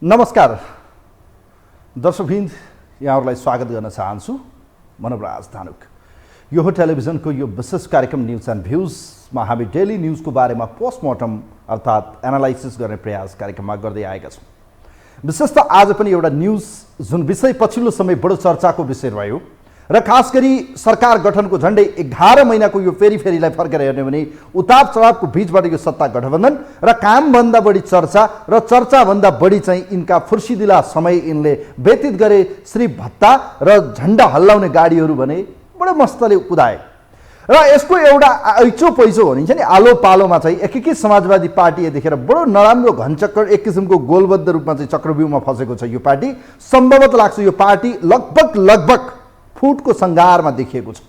नमस्कार दर्शकवृन्द, यहाँहरूलाई स्वागत गर्न चाहन्छु। मनोराज धानुक। यो हो टेलिभिजनको यो विशेष कार्यक्रम न्युज एन्ड भ्युजमा हामी डेली न्युजको बारेमा पोस्टमर्टम अर्थात् एनालाइसिस गर्ने प्रयास कार्यक्रममा गर्दै आएका छौँ। विशेष त आज पनि एउटा न्युज जुन विषय पछिल्लो समय बडो चर्चाको विषय रह्यो र खास गरी सरकार गठनको झन्डै 11 महिनाको यो फेरिलाई फर्केर हेर्ने भने उतार चढावको बीचबाट यो सत्ता गठबन्धन र कामभन्दा बढी चर्चा र चर्चाभन्दा बढी चाहिँ यिनका फुर्सिदिला समय यिनले व्यतीत गरे श्री भत्ता र झन्डा हल्लाउने गाडीहरू भने बडो मस्तले कुदाए र यसको एउटा ऐचो पैचो भनिन्छ नि आलो पालोमा चाहिँ एकीकृत समाजवादी पार्टी यतिखेर बडो नराम्रो घनचक्कर एक किसिमको गोलबद्ध रूपमा चाहिँ चक्रव्यूहमा फसेको छ। यो पार्टी सम्भवतः लाग्छ यो पार्टी लगभग फुटको सङ्घारमा देखिएको छ।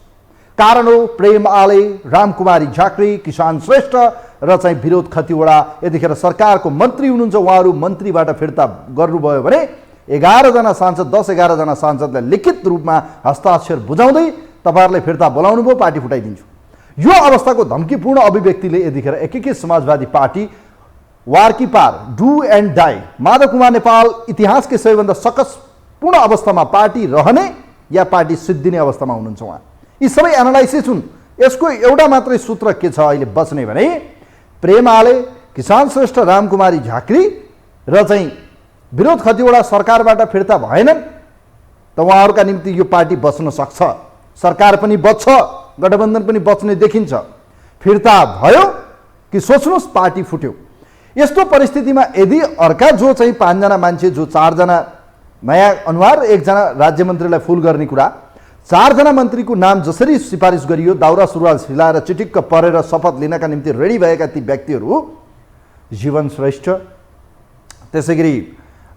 कारण हो प्रेम आले, रामकुमारी झाँक्री, किसान श्रेष्ठ र चाहिँ विरोध खतिवडा यतिखेर सरकारको मन्त्री हुनुहुन्छ। उहाँहरू मन्त्रीबाट फिर्ता गर्नुभयो भने 11 जना सांसद 10-11 जना सांसदलाई लिखित रूपमा हस्ताक्षर बुझाउँदै तपाईहरुले फिर्ता बोलाउनु भयो, पार्टी फुटाइदिन्छु। यो अवस्थाको धम्कीपूर्ण अभिव्यक्तिले यतिखेर एकीकृत समाजवादी पार्टी वारकी पार do and die Madhav Kumar Nepal इतिहासकै सबैभन्दा सकसपूर्ण अवस्थामा पार्टी रहने या पार्टी सिद्धिने अवस्थामा हुनुहुन्छ उहाँ। यी सबै एनालाइसिस हुन्। यसको एउटा मात्रै सूत्र के छ अहिले बच्ने भने प्रेम आले, किसान श्रेष्ठ, रामकुमारी झाँक्री र चाहिँ विरोध खतिवडा सरकारबाट फिर्ता भएनन् त उहाँहरूका निम्ति यो पार्टी बच्न सक्छ। सरकार पनि बच्छ, गठबन्धन पनि बच्ने देखिन्छ। फिर्ता भयो कि सोच्नुहोस् पार्टी फुट्यो। यस्तो परिस्थितिमा यदि अर्का जो चाहिँ 5 जना मान्छे, जो 4 जना नयाँ अनुहार, 1 जना राज्य मन्त्रीलाई फुल गर्ने कुरा, 4 जना मन्त्रीको नाम जसरी सिफारिस गरियो, दाउरा सुरुवाल सिलाएर चिटिक्क परेर शपथ लिनका निम्ति रेडी भएका ती व्यक्तिहरू जीवन श्रेष्ठ, त्यसैगरी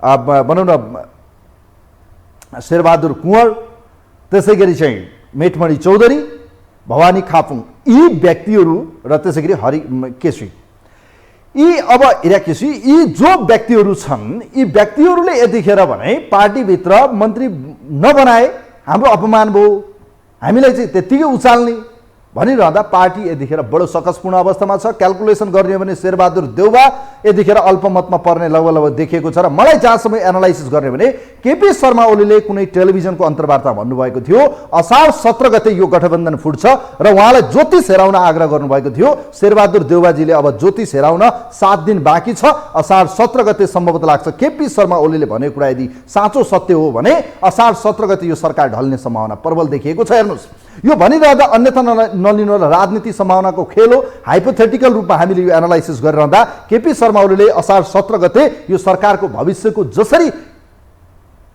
भनौँ न शेरबहादुर कुँवर, त्यसैगरी चाहिँ मेटमणि चौधरी, भवानी खापुङ, यी व्यक्तिहरू र त्यसैगरी हरि केसी, यी अब हिराकेसी, यी जो व्यक्तिहरू छन्, यी व्यक्तिहरूले यतिखेर भने पार्टीभित्र मन्त्री नबनाए हाम्रो अपमान भयो, हामीलाई चाहिँ त्यत्तिकै उचाल्ने भनिरहँदा पार्टी यतिखेर बडो सकसपूर्ण अवस्थामा छ। क्याल्कुलेसन गर्ने हो भने शेरबहादुर देउवा यतिखेर अल्पमतमा पर्ने लगभग देखिएको छ। र मलाई जहाँसम्म एनालाइसिस गर्ने भने केपी शर्मा ओलीले कुनै टेलिभिजनको अन्तर्वार्ता भन्नुभएको थियो असार 17 गते यो गठबन्धन फुट्छ र उहाँलाई ज्योतिष हेराउन आग्रह गर्नुभएको थियो। शेरबहादुर देउवाजीले अब ज्योतिष हेराउन 7 दिन बाँकी छ। असार 17 गते सम्भवतः लाग्छ केपी शर्मा ओलीले भनेको कुरा यदि साँचो सत्य हो भने असार 17 गते यो सरकार ढल्ने सम्भावना प्रबल देखिएको छ। हेर्नुहोस्, यो भनिरहँदा अन्यथा नलिनु होला, राजनीति सम्भावनाको खेल हो। हाइपोथेटिकल रूपमा हामीले यो एनालाइसिस गरिरहँदा केपी शर्मा ओलीले असार 17 गते यो सरकारको भविष्यको जसरी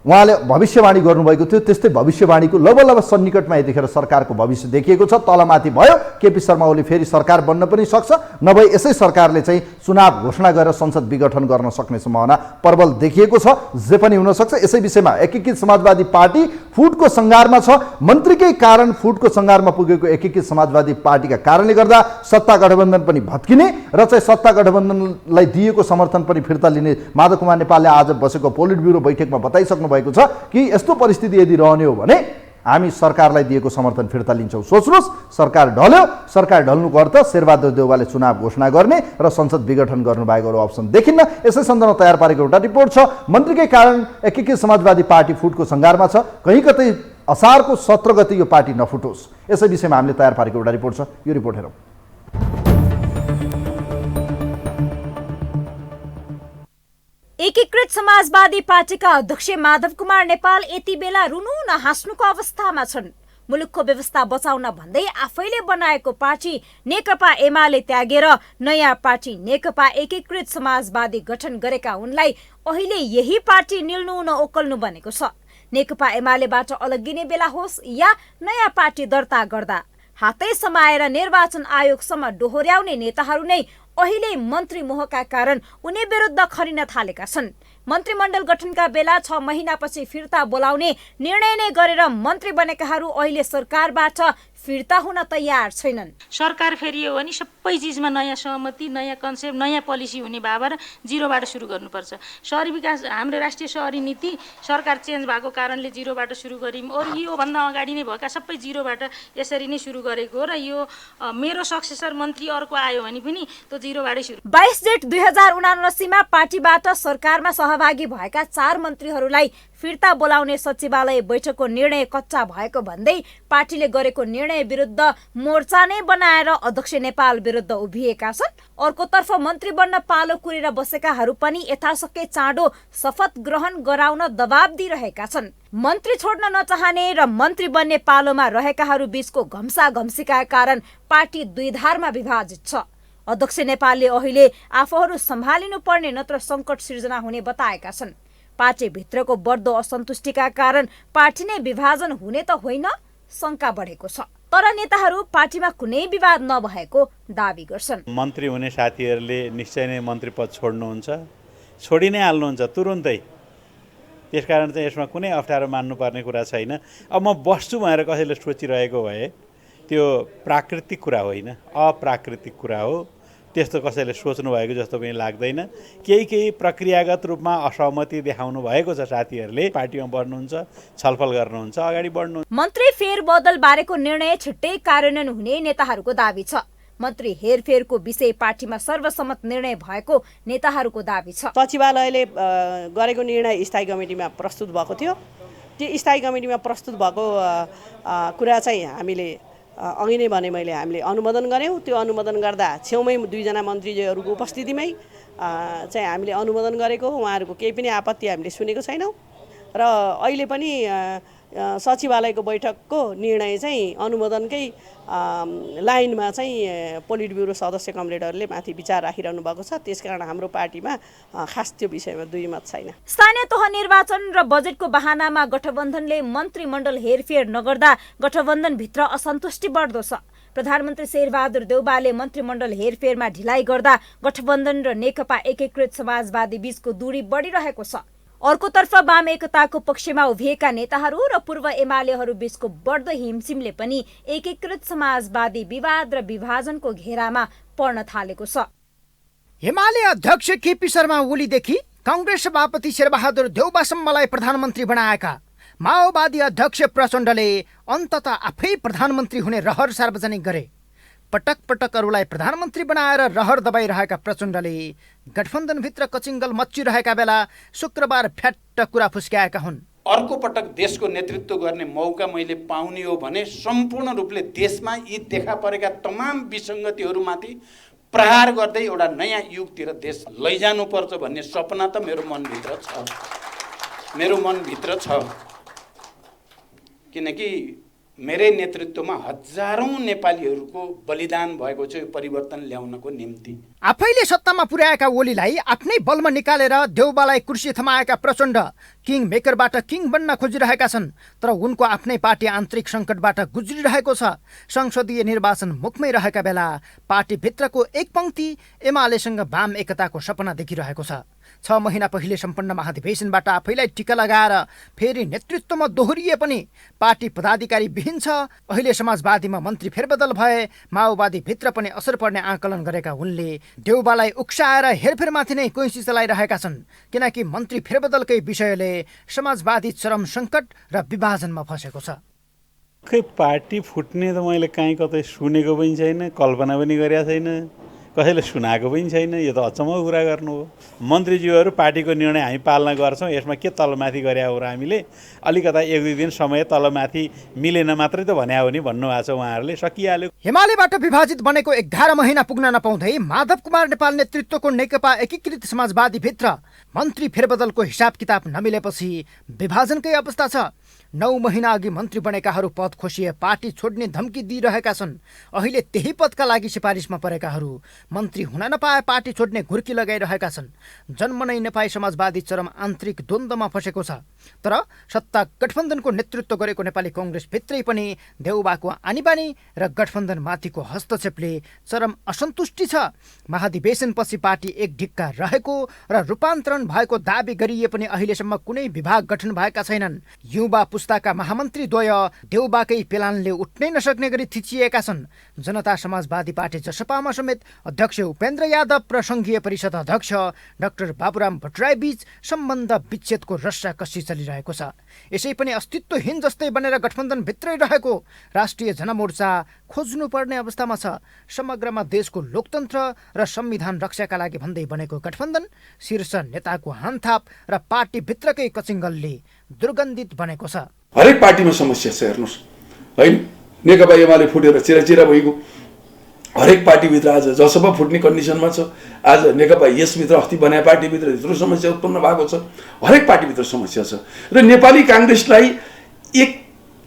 उहाँले भविष्यवाणी गर्नुभएको थियो त्यस्तै भविष्यवाणीको लगभग सन्निकटमा यतिखेर सरकारको भविष्य देखिएको छ। तलमाथि भयो, केपी शर्मा ओली फेरि सरकार बन्न पनि सक्छ, नभए यसै सरकारले चाहिँ चुनाव घोषणा गरेर संसद विघटन गर्न सक्ने सम्भावना प्रबल देखिएको छ। जे पनि हुन सक्छ। यसै विषयमा एकीकृत समाजवादी पार्टी फुटको सङ्घारमा छ। मन्त्रीकै कारण फुटको सङ्घारमा पुगेको एकीकृत समाजवादी पार्टीका कारणले गर्दा सत्ता गठबन्धन पनि भत्किने र चाहिँ सत्ता गठबन्धनलाई दिएको समर्थन पनि फिर्ता लिने माधव कुमार नेपालले आज बसेको पोलिट ब्युरो बैठकमा बताइसक्नु भएको छ कि यस्तो परिस्थिति यदि रहने हो भने हामी सरकारलाई दिएको समर्थन फिर्ता लिन्छौँ। सोच्नुहोस्, सरकार ढल्यो। सरकार ढल्नुको अर्थ शेरबहादुर देउवाले चुनाव घोषणा गर्ने र संसद विघटन गर्नुभएको अरू अप्सन देखिन्न। यसै सन्दर्भमा तयार पारेको एउटा रिपोर्ट छ। मन्त्रीकै कारण एकीकृत समाजवादी पार्टी फुटको सङ्घारमा छ। कहीँ कतै असारको 17 गते यो पार्टी नफुटोस्। यसै विषयमा हामीले तयार पारेको एउटा रिपोर्ट छ। यो रिपोर्ट हेरौँ। एकीकृत समाजवादी पार्टीका अध्यक्ष माधव कुमार नेपाल यति बेला रुनु न हाँस्नुको अवस्थामा छन्। मुलुकको व्यवस्था बचाउन भन्दै आफैले बनाएको पार्टी नेकपा एमाले त्यागेर नयाँ पार्टी नेकपा एकीकृत समाजवादी गठन गरेका उनलाई अहिले यही पार्टी निल्नु न ओकल्नु बनेको छ। नेकपा एमालेबाट अलग्गिने बेला होस् या नयाँ पार्टी दर्ता गर्दा हातै समाएर निर्वाचन आयोगसम्म डोहोर्याउने नेताहरू नै अहिले मन्त्री मोहका कारण उनी विरुद्ध खरिन थालेका छन्। मन्त्रीमण्डल गठनका बेला 6 महिनापछि फिर्ता बोलाउने निर्णय नै गरेर मन्त्री बनेकाहरू अहिले सरकारबाट फिर्ता हुन तयार छैनन्। सरकार फेरियो भने सबै चिजमा नयाँ सहमति, नयाँ कन्सेप्ट, नयाँ पोलिसी हुने भएर जिरोबाट सुरु गर्नुपर्छ। शहरी विकास, हाम्रो राष्ट्रिय शहरी नीति सरकार चेन्ज भएको कारणले जिरोबाट सुरु गर्यौँ। अरू योभन्दा अगाडि नै भएका सबै जिरोबाट यसरी नै सुरु गरेको हो र यो मेरो सक्सेसर मन्त्री अर्को आयो भने पनि त्यो जिरोबाटै सुरु। 22 जेठ 2079 मा पार्टीबाट सरकारमा सहभागी भएका 4 मन्त्रीहरूलाई फिर्ता बोलाउने सचिवालय बैठकको निर्णय कच्चा भएको भन्दै पार्टीले गरेको निर्णय विरुद्ध मोर्चा नै बनाएर अध्यक्ष नेपाल विरुद्ध उभिएका छन्। अर्कोतर्फ मन्त्री बन्न पालो कुरेर बसेकाहरू पनि यथाशक्य चाँडो शपथ ग्रहण गराउन दबाब दिइरहेका छन्। मन्त्री छोड्न नचाहने र मन्त्री बन्ने पालोमा रहेकाहरू बीचको घम्साघम्सीका कारण पार्टी दुई धारमा विभाजित छ। अध्यक्ष नेपालले अहिले आफूहरू सम्हालिनु पर्ने नत्र सङ्कट सिर्जना हुने बताएका छन्। पार्टीभित्रको बढ्दो असन्तुष्टिका कारण पार्टी नै विभाजन हुने त होइन, शङ्का बढेको छ। तर नेताहरू पार्टीमा कुनै विवाद नभएको दावी गर्छन्। मन्त्री हुने साथीहरूले निश्चय नै मन्त्री पद छोड्नुहुन्छ, छोडि नै हाल्नुहुन्छ तुरुन्तै। त्यसकारण चाहिँ यसमा कुनै अप्ठ्यारो मान्नुपर्ने कुरा छैन। अब म बस्छु भनेर कसैले सोचिरहेको भए त्यो प्राकृतिक कुरा होइन, अप्राकृतिक कुरा हो। त्यस्तो कसैले सोच्नु भएको जस्तो पनि लाग्दैन। केही प्रक्रियागत रूपमा असहमति देखाउनु भएको छ साथीहरूले। पार्टीमा बढ्नुहुन्छ, छलफल गर्नुहुन्छ, अगाडि बढ्नुहुन्छ। मन्त्री फेरबदल बारेको निर्णय छिट्टै कार्यान्वयन हुने नेताहरूको दावी छ। मन्त्री हेरफेरको विषय पार्टीमा सर्वसम्मत निर्णय भएको नेताहरूको दावी छ। सचिवालयले गरेको निर्णय स्थायी कमिटीमा प्रस्तुत भएको थियो। त्यो स्थायी कमिटीमा प्रस्तुत भएको कुरा चाहिँ हामीले अघि नै भने मैले हामीले अनुमोदन गऱ्यौँ। त्यो अनुमोदन गर्दा छेउमै 2 जना मन्त्रीज्यूहरूको उपस्थितिमै चाहिँ हामीले अनुमोदन गरेको हो। उहाँहरूको केही पनि आपत्ति हामीले सुनेको छैनौँ र अहिले पनि सचिवालयको बैठकको निर्णय चाहिँ अनुमोदनकै लाइनमा चाहिँ पोलिट ब्युरो सदस्य कमरेडहरूले माथि विचार राखिरहनु भएको छ। त्यसकारण हाम्रो पार्टीमा खास त्यो विषयमा दुई मत छैन। स्थानीय तह निर्वाचन र बजेटको बहानामा गठबन्धनले मन्त्रीमण्डल हेरफेर नगर्दा गठबन्धनभित्र असन्तुष्टि बढ्दो छ। प्रधानमन्त्री शेरबहादुर देउवाले मन्त्रीमण्डल हेरफेरमा ढिलाइ गर्दा गठबन्धन र नेकपा एकीकृत समाजवादी बीचको दूरी बढिरहेको छ। अर्कोतर्फ वाम एकताको पक्षमा उभिएका नेताहरू र पूर्व एमालेहरू बीचको बढ्दो हिमसिमले पनि एकीकृत समाजवादी विवाद र विभाजनको घेरामा पर्न थालेको छ। एमाले अध्यक्ष केपी शर्मा ओलीदेखि कांग्रेस सभापति शेरबहादुर देउवासम्मलाई प्रधानमन्त्री बनाएका माओवादी अध्यक्ष प्रचण्डले अन्ततः आफै प्रधानमन्त्री हुने रहर सार्वजनिक गरे। पटक पटक अरूलाई प्रधानमन्त्री बनाएर रहर दबाइरहेका प्रचण्डले गठबन्धनभित्र कचिङ्गल मच्चिरहेका बेला शुक्रबार फ्याट्ट कुरा फुस्क्याएका हुन्। अर्को पटक देशको नेतृत्व गर्ने मौका मैले पाउने हो भने सम्पूर्ण रूपले देशमा यी देखा परेका तमाम विसङ्गतिहरूमाथि प्रहार गर्दै एउटा नयाँ युगतिर देश लैजानुपर्छ भन्ने सपना त मेरो मनभित्र छ। किनकि मेरै नेतृत्वमा हजारौं नेपालीहरूको बलिदान भएको छ यो परिवर्तन ल्याउनको निम्ति। आफैले सत्तामा पुर्याएका ओलीलाई आफ्नै बलमा निकालेर देउबालाई कुर्सी थमाएका प्रचण्ड किङ मेकरबाट किङ बन्न खोजिरहेका छन्। तर उनको आफ्नै पार्टी आन्तरिक सङ्कटबाट गुज्रिरहेको छ। संसदीय निर्वाचन मुखमै रहेका बेला पार्टीभित्रको एक पंक्ति एमालेसँग वाम एकताको सपना देखिरहेको छ। 6 महिना पहिले सम्पन्न महाधिवेशनबाट आफैलाई टिका लगाएर फेरि नेतृत्वमा दोहोरिए पनि पार्टी पदाधिकारी विहीन छ। अहिले समाजवादीमा मन्त्री फेरबदल भए माओवादी भित्र पनि असर पर्ने आकलन गरेका उनले देउबालाई उक्साएर हेरफेरमाथि नै कोइसी चलाइरहेका छन्। किनकि मन्त्री फेरबदलकै विषयले समाजवादी चरम सङ्कट र विभाजनमा फसेको छ। खै पार्टी फुट्ने त मैले कहीँ कतै सुनेको पनि छैन, कल्पना पनि गरेका छैन, कसैले सुनाएको पनि छैन। यो त अचम्मको कुरा गर्नु हो। मन्त्रीज्यूहरू पार्टीको निर्णय हामी पालना गर्छौँ, यसमा के तलमाथि गरे हो र हामीले अलिकता 1-2 दिन समय तलमाथि मिलेन मात्रै त भने हो नि भन्नुभएको छ उहाँहरूले। सकिहाल्यो। एमालेबाट विभाजित बनेको 11 महिना पुग्न नपाउँदै माधव कुमार नेपाल नेतृत्वको नेकपा एकीकृत समाजवादी भित्र मन्त्री फेरबदलको हिसाब किताब नमिलेपछि विभाजनकै अवस्था छ। 9 महिना अघि मन्त्री बनेकाहरू पद खोसिए पार्टी छोड्ने धम्की दिइरहेका छन्। अहिले त्यही पदका लागि सिफारिसमा परेकाहरू मन्त्री हुन नपाए पार्टी छोड्ने घुर्की लगाइरहेका छन्। जन्म नै नेपाली समाजवादी चरम आन्तरिक द्वन्द्वमा फसेको छ। तर सत्ता गठबन्धनको नेतृत्व गरेको नेपाली कङ्ग्रेसभित्रै पनि देउबाको आनीबानी र गठबन्धनमाथिको हस्तक्षेपले चरम असन्तुष्टि छ। महाधिवेशनपछि पार्टी एक ढिक्का रहेको र रूपान्तरण भएको दाबी गरिए पनि अहिलेसम्म कुनै विभाग गठन भएका छैनन्। युवा पुस्ताका महामन्त्रीद्वय देउबाकै पेलानले उठ्नै नसक्ने गरी थिचिएका छन्। जनता समाजवादी पार्टी जसपामा समेत अध्यक्ष उपेन्द्र यादव र सङ्घीय परिषद अध्यक्ष डाक्टर बाबुराम भट्टराई बीच सम्बन्ध विच्छेदको रस्साकस्सी चलिरहेको छ। यसै पनि अस्तित्वहीन जस्तै बनेर गठबन्धनभित्रै रहेको राष्ट्रिय जनमोर्चा खोज्नुपर्ने अवस्थामा छ। समग्रमा देशको लोकतन्त्र र संविधान रक्षाका लागि भन्दै बनेको गठबन्धन शीर्ष नेताको हानथाप र पार्टीभित्रकै कचिङ्गलले दुर्गन्धित बनेको छ। हरेक पार्टीमा समस्या छ हेर्नुहोस् होइन। नेकपा एमाले फुटेर चिराचिरा भइगयो। हरेक पार्टीभित्र आज जसपा फुट्ने कन्डिसनमा छ। आज नेकपा यसभित्र अस्ति बनाए पार्टीभित्र यत्रो समस्या उत्पन्न भएको छ। हरेक पार्टीभित्र समस्या छ र नेपाली काङ्ग्रेसलाई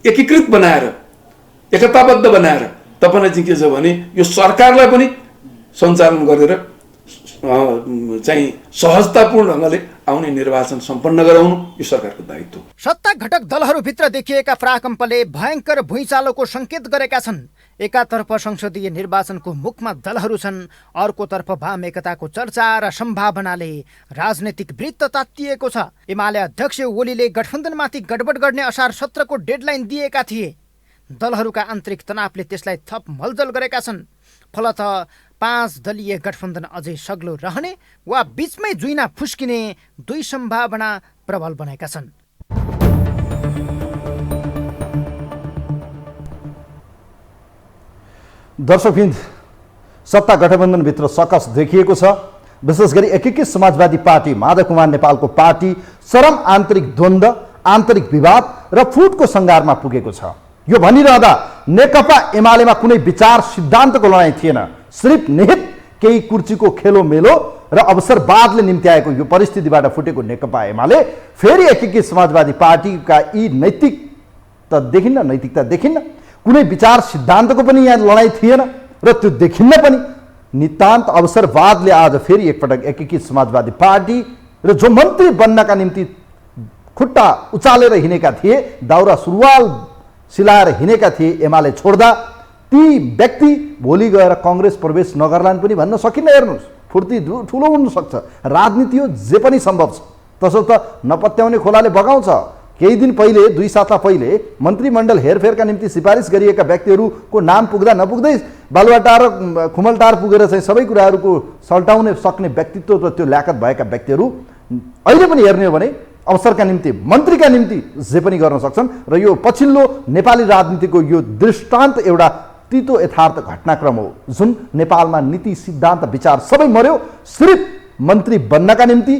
एकीकृत बनाएर एकताबद्ध बनाएर तपाईँलाई चाहिँ के छ भने यो सरकारलाई पनि सञ्चालन गरेर चाहिँ सहजतापूर्ण ढङ्गले आउने निर्वाचन सम्पन्न गराउनु यो सरकारको दायित्व। सत्ता घटक दलहरूभित्र देखिएका प्राकम्पले भयङ्कर भुइँचालोको सङ्केत गरेका छन्। एकातर्फ संसदीय निर्वाचनको मुखमा दलहरू छन्, अर्कोतर्फ वाम एकताको चर्चा र सम्भावनाले राजनैतिक वृत्त तातिएको छ। एमाले अध्यक्ष ओलीले गठबन्धनमाथि गडबड गर्ने असार 17 को डेडलाइन दिएका थिए। दलहरूका आन्तरिक तनावले त्यसलाई थप मलजल गरेका छन्। फलत 5 दलीय गठबन्धन अझै सग्लो रहने वा बीचमै जुइना फुस्किने दुई सम्भावना प्रबल बनेका छन्। दर्शकवृन्द, सत्ता गठबन्धनभित्र सकस देखिएको छ। विशेष गरी एकीकृत समाजवादी पार्टी माधव कुमार नेपालको पार्टी चरम आन्तरिक द्वन्द्व, आन्तरिक विवाद र फुटको सङ्घारमा पुगेको छ। यो भनिरहँदा नेकपा एमालेमा कुनै विचार सिद्धान्तको लडाईँ थिएन। सिर्फ निहित केही कुर्चीको खेलोमेलो र अवसरवादले निम्त्याएको यो परिस्थितिबाट फुटेको नेकपा एमाले फेरि एकीकृत समाजवादी पार्टीका यी नैतिकता देखिन्न। कुनै विचार सिद्धान्तको पनि यहाँ लडाईँ थिएन र त्यो देखिन्न पनि। नितान्त अवसरवादले आज फेरि एकपटक एकीकृत समाजवादी पार्टी र जो मन्त्री बन्नका निम्ति खुट्टा उचालेर हिँडेका थिए, दाउरा सुरुवाल सिलाएर हिँडेका थिए एमाले छोड्दा, ती व्यक्ति भोलि गएर कङ्ग्रेस प्रवेश नगर्लान् पनि भन्न सकिन्न। हेर्नुहोस्, फुर्ती ठुलो हुनसक्छ। राजनीति हो, जे पनि सम्भव छ। तसर्थ नपत्याउने खोलाले बगाउँछ। केही दिन पहिले, 2 साता पहिले मन्त्रीमण्डल हेरफेरका निम्ति सिफारिस गरिएका व्यक्तिहरूको नाम पुग्दा नपुग्दै बालुवाटार र खुमलटार पुगेर चाहिँ सबै कुराहरूको सल्टाउने सक्ने व्यक्तित्व र त्यो ल्याकत भएका व्यक्तिहरू अहिले पनि हेर्ने हो भने अवसरका निम्ति, मन्त्रीका निम्ति जे पनि गर्न सक्छन्। र यो पछिल्लो नेपाली राजनीतिको यो दृष्टान्त एउटा तितो यथार्थ घटनाक्रम हो, जुन नेपालमा नीति सिद्धान्त विचार सबै मर्यो। सिर्फ मन्त्री बन्नका निम्ति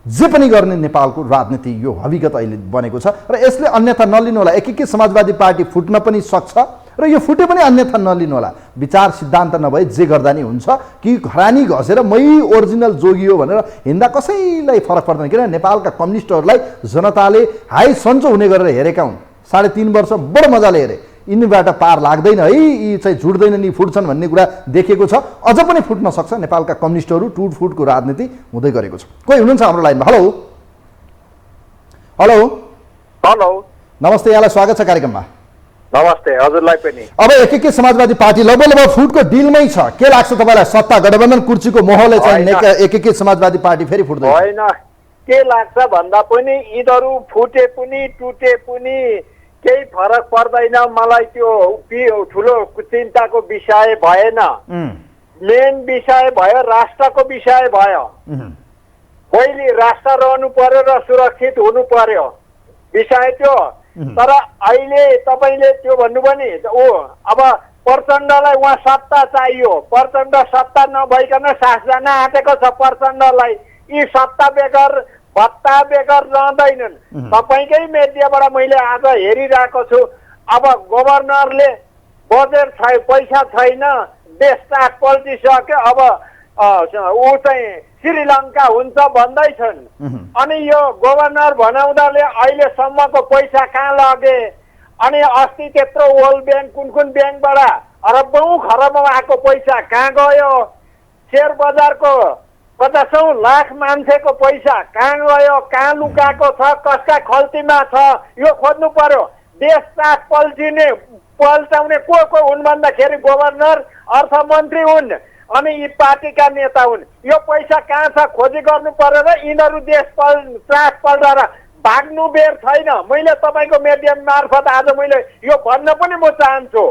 जे पनि गर्ने नेपालको राजनीति यो हविगत अहिले बनेको छ। र यसले अन्यथा नलिनु होला। एकीकृत समाजवादी पार्टी फुट्न पनि सक्छ र यो फुटे पनि अन्यथा नलिनु होला। विचार सिद्धान्त नभए जे गर्दा नि हुन्छ कि घरानी घसेर मै ओरिजिनल जोगियो भनेर हिँड्दा कसैलाई फरक पर्दैन। किनभने नेपालका कम्युनिस्टहरूलाई जनताले हाई सन्चो हुने गरेर हेरेका हुन्। 3.5 वर्ष बडो मजाले हेरे। यिनीबाट पार लाग्दैन है, यी चाहिँ झुट्दैनन्, यी फुट्छन् भन्ने कुरा देखेको छ। अझ पनि फुट्न सक्छ। नेपालका कम्युनिस्टहरू टुटफुटको राजनीति हुँदै गरेको छ। कोही हुनुहुन्छ हाम्रो लाइनमा? हेलो हेलो हेलो, नमस्ते, यहाँलाई स्वागत छ कार्यक्रममा। नमस्ते, हजुरलाई पनि। अब एकीकृत समाजवादी पार्टी लगभग फुटको डिलमै छ। के लाग्छ तपाईँलाई? सत्ता गठबन्धन कुर्चीको मोहले चाहिँ एकीकृत समाजवादी पार्टी फेरि फुट्दैन? होइन, के लाग्छ भन्दा पनि यिनीहरू फुटे पनि टुटे पनि केही फरक पर्दैन। मलाई त्यो ठुलो चिन्ताको विषय भएन। मेन विषय भयो, राष्ट्रको विषय भयो। पहिले राष्ट्र रहनु पर्यो र सुरक्षित हुनु पर्यो, विषय त्यो। तर अहिले तपाईँले त्यो भन्नुभयो नि, अब प्रचण्डलाई उहाँ सत्ता चाहियो। प्रचण्ड सत्ता नभइकन शासन आँटेको छ प्रचण्डलाई। यी सत्ता बेगर, भत्ता बेगर रहँदैनन्। तपाईँकै मिडियाबाट मैले आज हेरिरहेको छु। अब गभर्नरले बजेट पैसा छैन, देश टाक पल्टिसक्यो, अब ऊ चाहिँ श्रीलङ्का हुन्छ भन्दैछन्। अनि यो गभर्नर बनाउँदाले अहिलेसम्मको पैसा कहाँ लगे? अनि अस्ति त्यत्रो वर्ल्ड ब्याङ्क कुन ब्याङ्कबाट अरबौँ खरबौँ आएको पैसा कहाँ गयो? शेयर बजारको 50औं लाख मान्छेको पैसा कहाँ गयो, कहाँ लुकाएको छ, कसका खल्तीमा छ, यो खोज्नु पर्यो। देश साथ पल्टाउने को हुन् भन्दाखेरि गभर्नर, अर्थमन्त्री हुन्, अनि यी पार्टीका नेता हुन्। यो पैसा कहाँ छ खोजी गर्नु पर्यो र यिनीहरू देश त्रास पल्टाएर भाग्नु बेर छैन। मैले तपाईँको माध्यम मार्फत आज मैले यो भन्न पनि म चाहन्छु,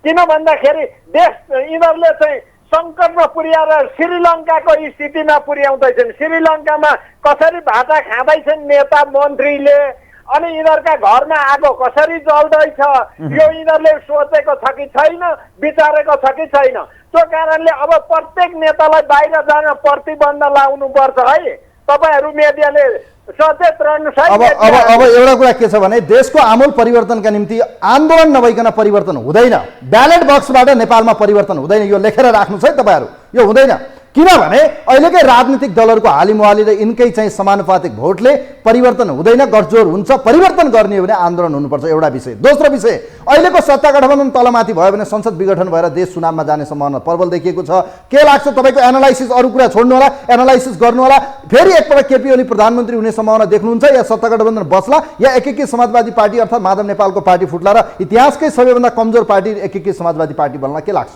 किन भन्दाखेरि देश यिनीहरूले चाहिँ सङ्कटमा पुर्याएर श्रीलङ्काको स्थितिमा पुर्याउँदैछन्। श्रीलङ्कामा कसरी भाटा खाँदैछन् नेता मन्त्रीले, अनि यिनीहरूका घरमा आगो कसरी जल्दैछ, यो यिनीहरूले सोचेको छ कि छैन, विचारेको छ कि छैन। त्यो कारणले अब प्रत्येक नेतालाई बाहिर जान प्रतिबन्ध लाउनु पर्छ है। तपाईँहरू मिडियाले सचेत रहनुहोस् है। अब एउटा कुरा के छ भने देशको आमूल परिवर्तनका निम्ति आन्दोलन नभइकन परिवर्तन हुँदैन। ब्यालेट बक्सबाट नेपालमा परिवर्तन हुँदैन, यो लेखेर राख्नुहोस् है तपाईँहरू, यो हुँदैन। किनभने अहिलेकै राजनीतिक दलहरूको हालिमुहाली र यिनकै चाहिँ समानुपातिक भोटले परिवर्तन हुँदैन, गठजोड हुन्छ। परिवर्तन गर्ने हो भने आन्दोलन हुनुपर्छ, एउटा विषय। दोस्रो विषय, अहिलेको सत्ता गठबन्धन तलमाथि भयो भने संसद विघटन भएर देश चुनावमा जाने सम्भावना प्रबल देखिएको छ। के लाग्छ तपाईँको एनालाइसिस? अरू कुरा छोड्नु होला, एनालाइसिस गर्नु होला। फेरि एकपल्ट केपी ओली प्रधानमन्त्री हुने सम्भावना देख्नुहुन्छ, या सत्ता गठबन्धन बस्ला, या एकीकृत समाजवादी पार्टी अर्थात् माधव नेपालको पार्टी फुट्ला र इतिहासकै सबैभन्दा कमजोर पार्टी एकीकृत समाजवादी पार्टी बन्ला? के लाग्छ?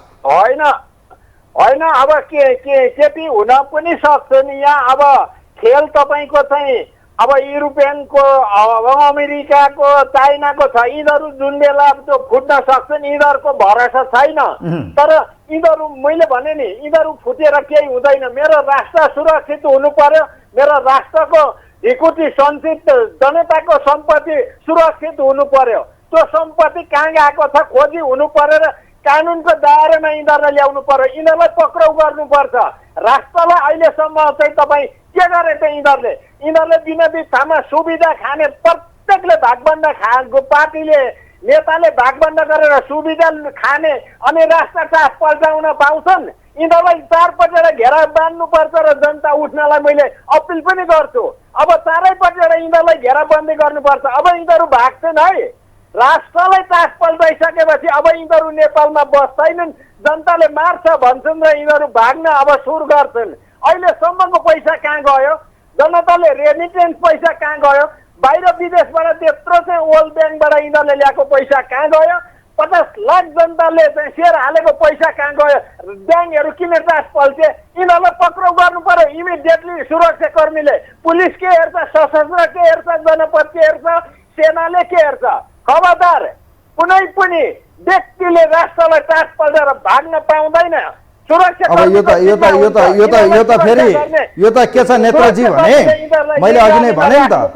होइन अब केपी हुन पनि सक्छन्। यहाँ अब खेल तपाईँको चाहिँ अब युरोपियनको, अब अमेरिकाको, चाइनाको छ। यिनीहरू जुन बेला त्यो फुट्न सक्छन्, यिनीहरूको भरोसा छैन। तर यिनीहरू, मैले भने नि, यिनीहरू फुटेर केही हुँदैन। मेरो राष्ट्र सुरक्षित हुनु पर्यो, मेरो राष्ट्रको ढिकुटी सञ्चित जनताको सम्पत्ति सुरक्षित हुनु पर्यो। त्यो सम्पत्ति कहाँ गएको छ खोजी हुनु पर्यो र कानुनको दायरामा यिनीहरूलाई ल्याउनु पर्यो। यिनीहरूलाई पक्राउ गर्नुपर्छ। राष्ट्रलाई अहिलेसम्म चाहिँ तपाईँ के गरे त यिनीहरूले बिना बित्थामा सुविधा खाने, प्रत्येकले भागबन्द खाएको पार्टीले, नेताले भागबन्द गरेर सुविधा खाने अनि राष्ट्र चाप पल्टाउन पाउँछन्। यिनीहरूलाई चारपट्टिबाट घेरा बाँध्नुपर्छ र जनता उठ्नलाई मैले अपिल पनि गर्छु। अब चारैपट्टिबाट यिनीहरूलाई घेराबन्दी गर्नुपर्छ। अब यिनीहरू भाग्छन् है। राष्ट्रलाई चास पल्टाइसकेपछि अब यिनीहरू नेपालमा बस्दैनन्। जनताले मार्छ भन्छन् र यिनीहरू भाग्न अब सुरु गर्छन्। अहिलेसम्मको पैसा कहाँ गयो? जनताले रेमिटेन्स पैसा कहाँ गयो? बाहिर विदेशबाट त्यत्रो चाहिँ वर्ल्ड ब्याङ्कबाट यिनीहरूले ल्याएको पैसा कहाँ गयो? 50 लाख जनताले चाहिँ सेयर हालेको पैसा कहाँ गयो? ब्याङ्कहरू किन चास पल्टे? यिनीहरूलाई पक्राउ गर्नु पर्यो इमिडिएटली। सुरक्षाकर्मीले, पुलिस के हेर्छ, सशस्त्र के हेर्छ, जनपद के हेर्छ, सेनाले के हेर्छ? खबरदार, कुनै पनि व्यक्तिले राष्ट्रलाई चास पल्टेर भाग्न पाउँदैन। अब यो त फेरि यो त के छ नेताजी भने मैले अघि नै भने नि त,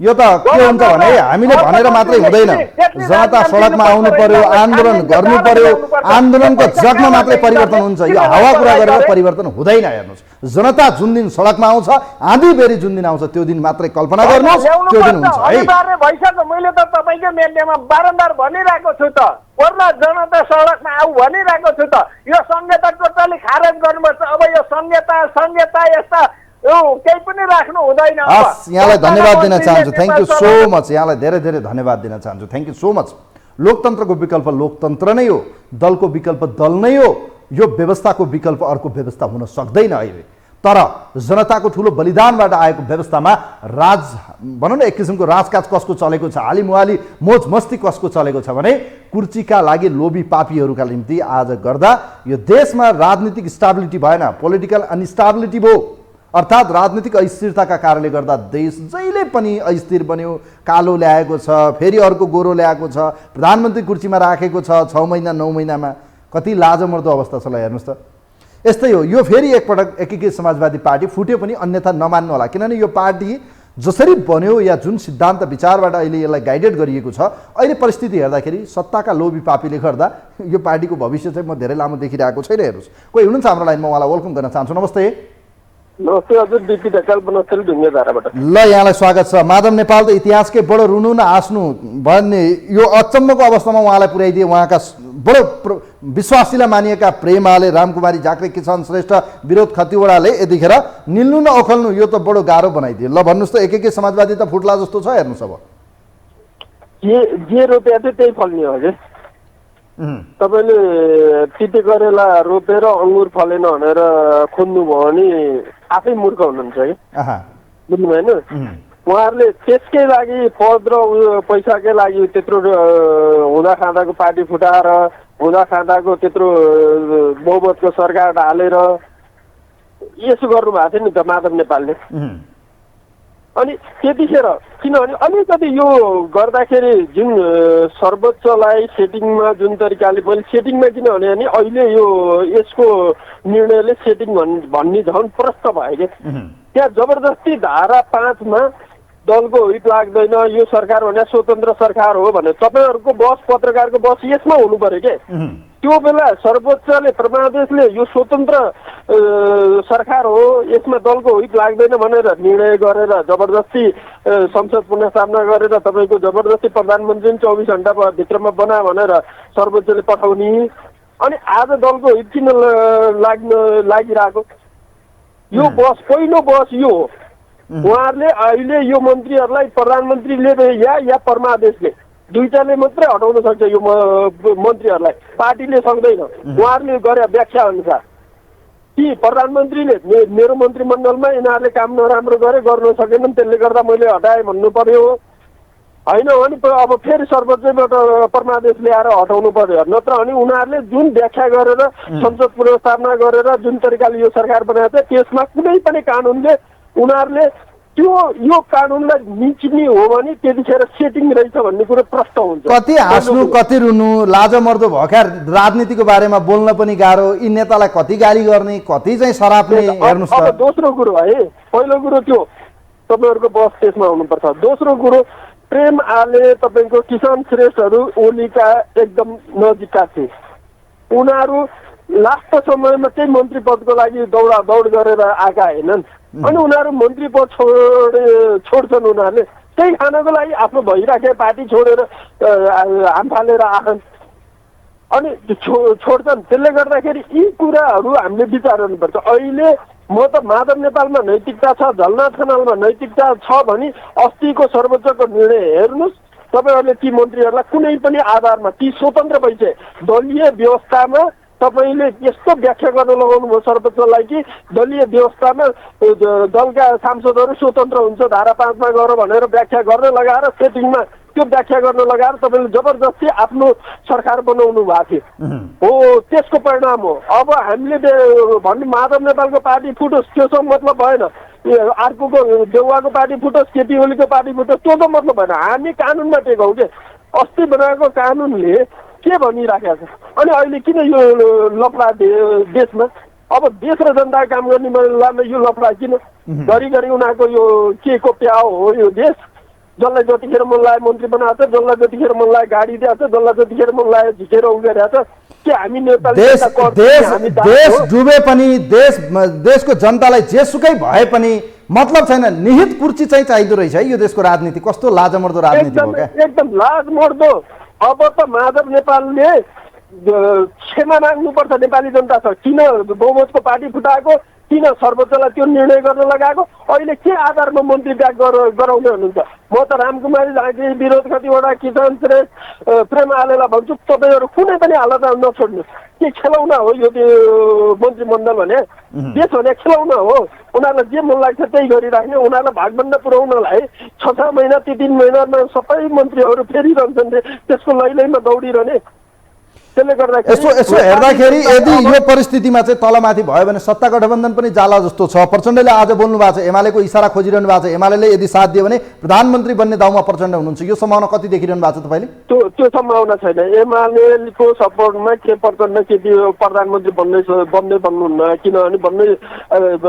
यो त के हुन्छ भने हामीले भनेर मात्रै हुँदैन। जनता सडकमा आउनु पर्यो, आन्दोलन गर्नु पर्यो। आन्दोलनको जगमा मात्रै परिवर्तन हुन्छ, यो हावा कुरा गरेर परिवर्तन हुँदैन। हेर्नुहोस्, जनता जुन दिन सडकमा आउँछ, आँधी बेरी जुन दिन आउँछ, त्यो दिन मात्रै कल्पना गर्नुहोस्, त्यो दिन हुन्छ है। भइसक्यो, मैले त तपाईँकै मिडियामा बारम्बार भनिरहेको छु त, पर्ला जनता सडकमा आऊ भनिरहेको छु त। यो संहिता टोटली खारेज गर्नुपर्छ। अब यो संहिता यस्ता केही पनि राख्नु हुँदैन। यहाँलाई धन्यवाद दिन चाहन्छु। Thank you so much. यहाँलाई धेरै धेरै धन्यवाद दिन चाहन्छु। Thank you so much. लोकतन्त्रको विकल्प लोकतन्त्र नै हो, दलको विकल्प दल नै हो। यो व्यवस्थाको विकल्प अर्को व्यवस्था हुन सक्दैन अहिले। तर जनताको ठुलो बलिदानबाट आएको व्यवस्थामा राज भनौँ न, एक किसिमको राजकाज कसको चलेको छ, हालिमुहाली मोज मस्ती कसको चलेको छ भने कुर्चीका लागि लोभी पापीहरूका निम्ति आज गर्दा यो देशमा राजनीतिक स्टेबिलिटी भएन, पोलिटिकल अनस्टेबिलिटी भयो। अर्थात् राजनीतिक अस्थिरताका कारणले गर्दा देश जहिले पनि अस्थिर बन्यो। कालो ल्याएको छ, फेरि अर्को गोरो ल्याएको छ, प्रधानमन्त्री कुर्सीमा राखेको छ 6 महिना 9 महिनामा। कति लाजमर्दो अवस्था छ ल, हेर्नुहोस् त। यस्तै हो। यो फेरि एकपटक एकीकृत समाजवादी पार्टी फुट्यो पनि अन्यथा नमान्नु होला, किनभने यो पार्टी जसरी बन्यो या जुन सिद्धान्त विचारबाट अहिले यसलाई गाइडेड गरिएको छ, अहिले परिस्थिति हेर्दाखेरि सत्ताका लोभी पापीले गर्दा यो पार्टीको भविष्य चाहिँ म धेरै लामो देखिरहेको छैन। हेर्नुहोस्, कोही हुनुहुन्छ हाम्रो लाइनमा, उहाँलाई वेलकम गर्न चाहन्छु। नमस्ते। नमस्ते हजुर, बिपी ढकाल बनस्थली ढुङ्गेधाराबाट। ल, यहाँलाई स्वागत छ। माधव नेपाल त इतिहासकै बडो रुनु न हाँस्नु भन्ने यो अचम्मको अवस्थामा उहाँलाई पुर्याइदिए। उहाँका बडो विश्वासीलाई मानिएका प्रेमाले, रामकुमारी झाँक्री, किसान श्रेष्ठ, विरोध खतिवडाले यतिखेर निल्नु न ओखल्नु यो त बडो गाह्रो बनाइदिए। ल भन्नुहोस् त, एकै समाजवादी त फुट्ला जस्तो छ। हेर्नुहोस्, अब जे रोप्या थियो त्यही फल्ने हो हजुर। तपाईँले तिते करेला रोपेर अङ्गुर फलेन भनेर खोज्नुभयो भने आफै मूर्ख हुनुहुन्छ कि बुझ्नु भएन। उहाँहरूले त्यसकै लागि पद र पैसाकै लागि त्यत्रो हुँदा खाँदाको पार्टी फुटाएर हुँदा खाँदाको त्यत्रो बहुमतको सरकार हालेर यसो गर्नुभएको थियो नि त माधव नेपालले। अनि त्यतिखेर किनभने अलिकति यो गर्दाखेरि जुन सर्वोच्चलाई सेटिङमा जुन तरिकाले मैले सेटिङमा किनभने नि अहिले यो यसको निर्णयले सेटिङ भन्ने झन् प्रष्ट भयो कि त्यहाँ जबरजस्ती धारा 5 मा दलको हित लाग्दैन यो सरकार भने स्वतन्त्र सरकार हो भने तपाईँहरूको बस पत्रकारको बस यसमा हुनु पर्यो के। त्यो बेला सर्वोच्चले परमादेशले यो स्वतन्त्र सरकार हो यसमा दलको हित लाग्दैन भनेर निर्णय गरेर जबरजस्ती संसद पुनर्स्थापना गरेर तपाईँको जबरजस्ती प्रधानमन्त्री 24 घण्टा भित्रमा बना भनेर सर्वोच्चले पठाउने। अनि आज दलको हित किन लागिरहेको यो बस पहिलो बस यो हो। उहाँहरूले अहिले यो मन्त्रीहरूलाई प्रधानमन्त्रीले या परमादेशले दुईटाले मात्रै हटाउन सक्छ यो मन्त्रीहरूलाई, पार्टीले सक्दैन। उहाँहरूले गरे व्याख्या अनुसार कि प्रधानमन्त्रीले मेरो मन्त्रीमण्डलमा यिनीहरूले काम नराम्रो गरे गर्न सकेनन् त्यसले गर्दा मैले हटाएँ भन्नु पर्यो होइन भने अब फेरि सर्वोच्चबाट परमादेश ल्याएर हटाउनु पर्यो। नत्र अनि उनीहरूले जुन व्याख्या गरेर संसद पुनर्स्थापना गरेर जुन तरिकाले यो सरकार बनाएको छ त्यसमा कुनै पनि कानुनले उनीहरूले त्यो यो कानुनलाई निचिने हो भने त्यतिखेर सेटिङ रहेछ भन्ने कुरो प्रष्ट हुन्छ। कति हाँस्नु कति रुनु लाजमर्दो भएका राजनीतिको बारेमा बोल्न पनि गाह्रो, यी नेतालाई कति गाली गर्ने कति चाहिँ सराप्ने हेर्नुस्। अब दोस्रो कुरो है, पहिलो कुरो त्यो तपाईँहरूको बस त्यसमा हुनुपर्छ। दोस्रो कुरो प्रेम आले तपाईँको किसान श्रेष्ठहरू ओलीका एकदम नजिकका थिए। उनीहरू लास्ट समयमा चाहिँ मन्त्री पदको लागि दौड गरेर आएका होइनन्। अनि उनीहरू मन्त्री पद छोड्छन्। उनीहरूले त्यही खानको लागि आफ्नो भइराखे पार्टी छोडेर हाम फालेर आछन् अनि छोड्छन्। त्यसले गर्दाखेरि यी कुराहरू हामीले विचार गर्नुपर्छ। अहिले म त माधव नेपालमा नैतिकता छ, झलनाथ खनालमा नैतिकता छ भने अस्तिको सर्वोच्चको निर्णय हेर्नुहोस्। तपाईँहरूले ती मन्त्रीहरूलाई कुनै पनि आधारमा ती स्वतन्त्र भइसके दलीय व्यवस्थामा तपाईँले यस्तो व्याख्या गर्न लगाउनु भयो सर्वोच्चलाई कि दलीय व्यवस्थामा दलका सांसदहरू स्वतन्त्र हुन्छ धारा 5 मा गर भनेर व्याख्या गर्न लगाएर सेटिङमा त्यो व्याख्या गर्न लगाएर तपाईँले जबरजस्ती आफ्नो सरकार बनाउनु भएको थियो हो। त्यसको परिणाम हो। अब हामीले भन्ने माधव नेपालको पार्टी फुटोस् त्योसँग मतलब भएन, अर्कोको देउवाको पार्टी फुटोस् केपी ओलीको पार्टी फुटोस् त्यो त मतलब भएन। हामी कानुनमा टेकौँ के। अस्ति बनाएको कानुनले के भनिराखेको छ। अनि अहिले किन यो लफडा देशमा अब देश र जनता काम गर्ने बेलामा यो लफडा किन घरिघरि उनीहरूको यो के को प्याउ हो यो देश। जसलाई जतिखेर मन लाग्यो मन्त्री बनाएको छ, जसलाई जतिखेर मन लाग्यो गाडी दिएको छ, जसलाई जतिखेर मन लाग्यो झिकेर उगेरहेको छ। के हामी नेपाली देश डुबे पनि देशको जनतालाई जेसुकै भए पनि मतलब छैन, निहित कुर्सी चाहिँ चाहिँदो रहेछ है यो देशको राजनीति। कस्तो लाजमर्दो राजनीति हो क्या, एकदम लाजमर्दो। अब त माधव नेपालले क्षमा माग्नुपर्छ नेपाली जनता छ। किन बहुमतको पार्टी फुटाएको, किन सर्वोच्चलाई त्यो निर्णय गर्न लगाएको, अहिले के आधारमा मन्त्री ब्याग गराउँदै हुनुहुन्छ। म त रामकुमारी झाँक्री विरोध कतिवटा किसान श्रेष्ठ प्रेम आलेलाई भन्छु तपाईँहरू कुनै पनि हालतमा नछोड्नु। के खेलाउन हो यो मन्त्रीमण्डल भने, देश भने खेलाउन हो। उनीहरूलाई जे मन लाग्छ त्यही गरिराख्ने, उनीहरूलाई भागभन्डा पुर्याउनलाई 6 महिना 3 महिनामा सबै मन्त्रीहरू फेरिरहन्छन् त्यसको लैलैमा दौडिरहने। त्यसले गर्दा यसो हेर्दाखेरि यदि यो परिस्थितिमा चाहिँ तलमाथि भयो भने सत्ता गठबन्धन पनि जाला जस्तो छ। प्रचण्डले आज बोल्नु भएको छ, एमालेको इसारा खोजिरहनु भएको छ। एमाले यदि साथ दियो भने प्रधानमन्त्री बन्ने दाउमा प्रचण्ड हुनुहुन्छ। यो सम्भावना कति देखिरहनु भएको छ तपाईँले? त्यो सम्भावना छैन। एमालेको सपोर्टमा के प्रचण्ड के प्रधानमन्त्री बन्दै बन्नुहुन्न। किनभने